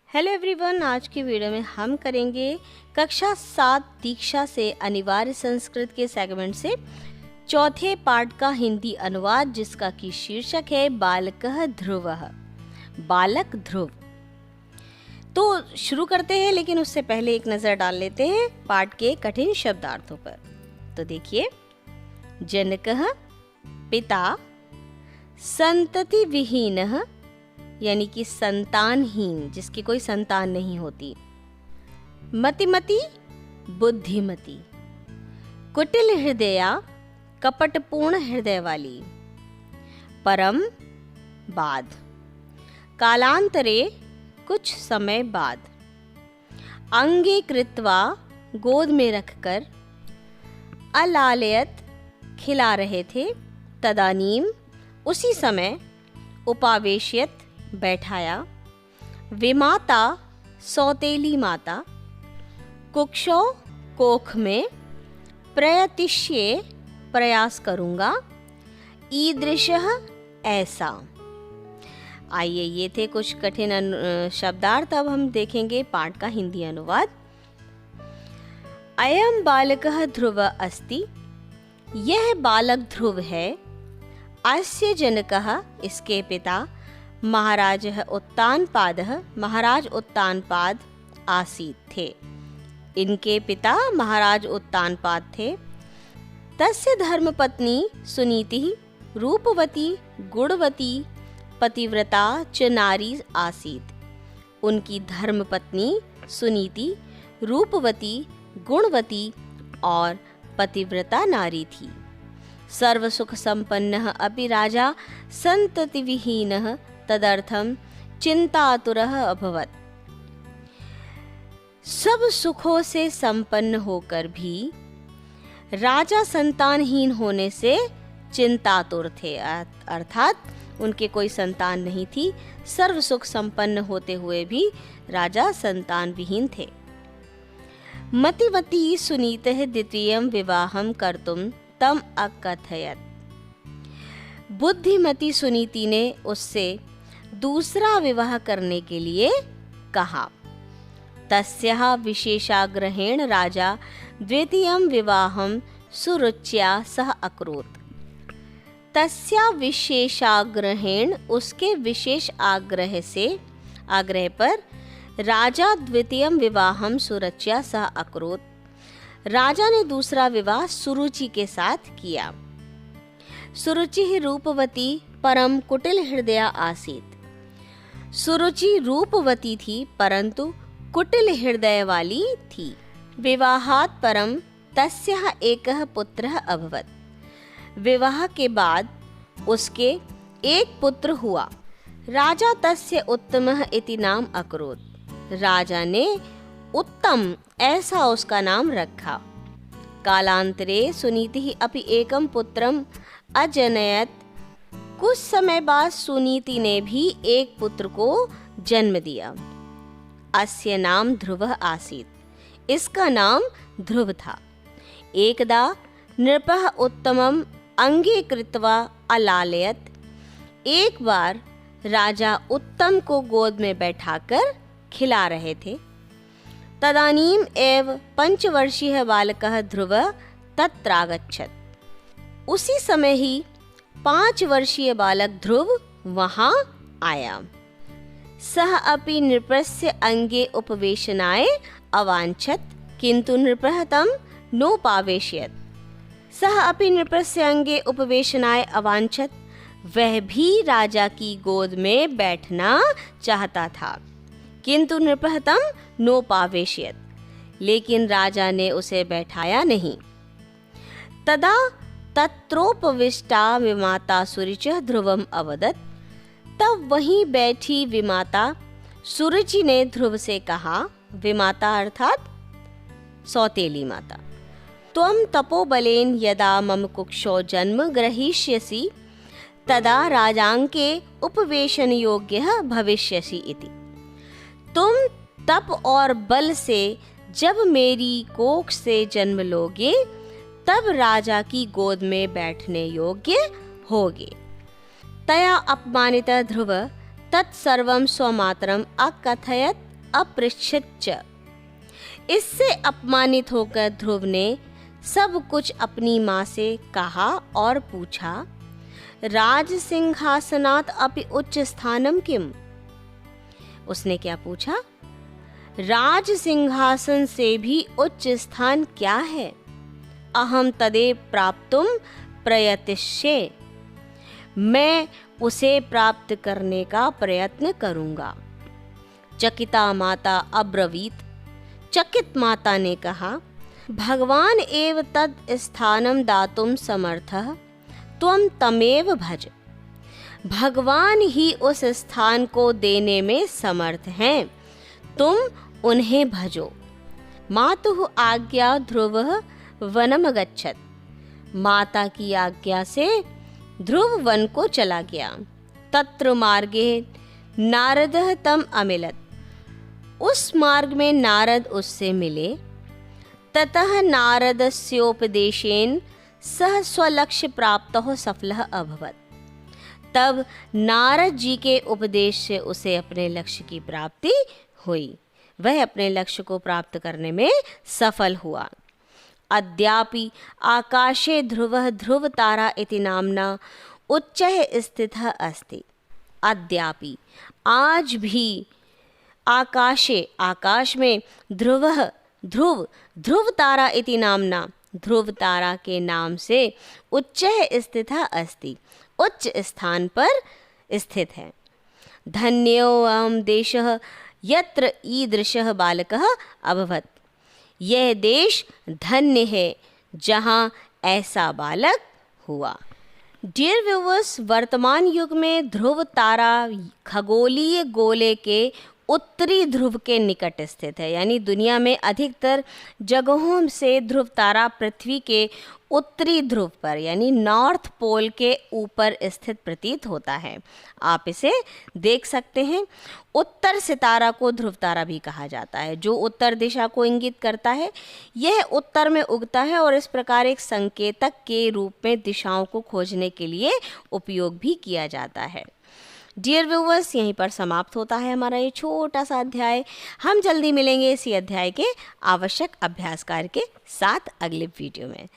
Hello everyone, आज की video में हम करेंगे कक्षा 7 दीक्षा से अनिवार्य संस्कृत के सेगमेंट से चौथे पार्ट का हिंदी अनुवाद, जिसका की शीर्षक है बालकः ध्रुवः, बालक ध्रुव। तो शुरू करते हैं, लेकिन उससे पहले एक नज़र डाल लेते हैं पाठ के कठिन शब्दार्थों पर। तो देखिए, जनकः पिता, संतति विहीनः यानी कि संतानहीन, जिसकी कोई संतान नहीं होती, मतिमती बुद्धिमती, कुटिल हृदया कपटपूर्ण हृदय वाली, परम बाद, कालांतरे कुछ समय बाद, अंगे कृत्वा गोद में रखकर, अलालयत खिला रहे थे, तदानीम उसी समय, उपावेश्यत बैठाया, विमाता सौतेली माता, कुक्षो कोख में, प्रयतिष्ये प्रयास करूँगा, ईदृशः ऐसा। आइए, ये थे कुछ कठिन शब्दार्थ। अब हम देखेंगे पाठ का हिंदी अनुवाद। अयम बालकः ध्रुव अस्ति, यह बालक ध्रुव है। अस्य जनकः, इसके पिता, महाराजः उत्तानपादः, महाराज उत्तानपाद आसीत् थे, इनके पिता महाराज उत्तानपाद थे। तस्य धर्मपत्नी सुनीति रूपवती गुणवती पतिव्रता च नारी आसीत्, उनकी धर्मपत्नी सुनीति रूपवती गुणवती और पतिव्रता नारी थी। सर्वसुख संपन्नः अपि राजा संततिविहीनः तदर्थं चिंतातुरः अभवत्। सब सुखों से संपन्न होकर भी राजा संतानहीन होने से चिंतातुर थे, अर्थात उनके कोई संतान नहीं थी। सर्व सुख संपन्न होते हुए भी राजा संतान विहीन थे। मतिवती सुनीतः द्वितीयं विवाहं कर्तुं तम अकथयत, बुद्धिमती सुनीति ने उससे दूसरा विवाह करने के लिए कहा। तस्याः विशेषाग्रहेण राजा द्वितीयं विवाहं सुरुच्या सह अकरोत्। तस्या विशेषाग्रहेण, उसके विशेष आग्रह पर राजा द्वितीयं विवाहं सुरुच्या सह अकरोत्, राजा ने दूसरा विवाह सुरुचि के साथ किया। सुरुचि रूपवती परम कुटिल हृदया आसीत्, सुरुचि रूपवती थी परंतु कुटिल हृदय वाली थी। विवाहात् परम तस्याः एकः पुत्रः अभवत्, विवाह के बाद उसके एक पुत्र हुआ। राजा तस्य उत्तमः इति नाम अकरोत्, राजा ने उत्तम ऐसा उसका नाम रखा। कालांतरे सुनीति अपि एकम पुत्रम अजनयत, कुछ समय बाद सुनीति ने भी एक पुत्र को जन्म दिया। अस्य नाम ध्रुवः आसीत्, इसका नाम ध्रुव था। एकदा नृपः उत्तमम अंगे कृत्वा अलालयत, एक बार राजा उत्तम को गोद में बैठाकर खिला रहे थे। तदानीम एव 5 वर्षीय बालकः ध्रुवः तत्रागच्छत्, उसी समय ही 5 वर्षीय बालक ध्रुव वहां आया। सः अपि नृपस्य अंगे उपवेशनाय अवांछत, किंतु नृपः तं नोपावेशयत्। सः अपि नृपस्य अंगे उपवेशनाय अवांछत, वह भी राजा की गोद में बैठना चाहता था, किंतु नृपः तं नोपावेशयत्, लेकिन राजा ने उसे बैठाया नहीं। तदा तत्रोपविष्टा विमाता सुरुचिः ध्रुवम् अवदत्, तब वहीं बैठी विमाता सुरुचि ने ध्रुव से कहा, विमाता अर्थात सौतेली माता, त्वं तपोबलेन यदा मम कुक्षौ जन्म ग्रहीष्यसि तदा राजांके उपवेशन योग्यः भविष्यसि इति। तुम तप और बल से जब मेरी कोख से जन्म लोगे तब राजा की गोद में बैठने योग्य होगे। तया अपमानित ध्रुव तत्सर्वं स्वमातरम अकथयत अपृच्छत च। इससे अपमानित होकर ध्रुव ने सब कुछ अपनी माँ से कहा और पूछा, राज सिंहासनात् अपि उच्च स्थानम किम। उसने क्या पूछा? राज सिंहासन से भी उच्च स्थान क्या है? अहम तदेव प्राप्तुम प्रयतिष्ये। मैं उसे प्राप्त करने का प्रयत्न करूंगा। चकिता माता अब्रवीत। चकित माता ने कहा, भगवान एव तद स्थानम दातुम समर्थः त्वं तमेव भज। भगवान ही उस स्थान को देने में समर्थ हैं, तुम उन्हें भजो। मातुः आज्ञा ध्रुवः वनम गच्छत। माता की आज्ञा से ध्रुव वन को चला गया। तत्र मार्गे नारदः तम अमिलत। उस मार्ग में नारद उससे मिले। ततः नारदस्योपदेशेन सह स्वलक्ष्य प्राप्तः सफलः अभवत्। तब नारद जी के उपदेश से उसे अपने लक्ष्य की प्राप्ति हुई। वह अपने लक्ष्य को प्राप्त करने में सफल हुआ। अद्यापि आकाशे ध्रुवः ध्रुवतारा इति नाम्ना उच्चैः स्थितः अस्ति। अद्यापि आज भी आकाशे आकाश में ध्रुवः ध्रुव ध्रुवतारा इति नाम्ना ध्रुव तारा के नाम से उच्चैः स्थितः अस्ति। उच्च स्थान पर स्थित है। धन्योऽयं देशः यत्र ईदृशः बालकः अभवत्। यह देश धन्य है जहाँ ऐसा बालक हुआ। डियर व्यूअर्स, वर्तमान युग में ध्रुव तारा खगोलीय गोले के उत्तरी ध्रुव के निकट स्थित है। यानी दुनिया में अधिकतर जगहों से ध्रुव तारा पृथ्वी के उत्तरी ध्रुव पर यानी नॉर्थ पोल के ऊपर स्थित प्रतीत होता है। आप इसे देख सकते हैं। उत्तर सितारा को ध्रुव तारा भी कहा जाता है, जो उत्तर दिशा को इंगित करता है। यह उत्तर में उगता है और इस प्रकार एक संकेतक के रूप में दिशाओं को खोजने के लिए उपयोग भी किया जाता है। डियर व्यूअर्स, यहीं पर समाप्त होता है हमारा ये छोटा सा अध्याय। हम जल्दी मिलेंगे इसी अध्याय के आवश्यक अभ्यास कार्य के साथ अगले वीडियो में।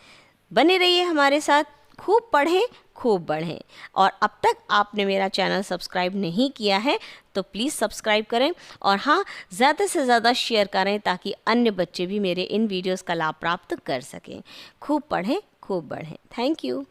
बने रहिए हमारे साथ। खूब पढ़ें, खूब बढ़ें। और अब तक आपने मेरा चैनल सब्सक्राइब नहीं किया है तो प्लीज़ सब्सक्राइब करें और हाँ, ज़्यादा से ज़्यादा शेयर करें ताकि अन्य बच्चे भी मेरे इन वीडियोज़ का लाभ प्राप्त कर सकें। खूब पढ़ें, खूब बढ़ें। Thank you.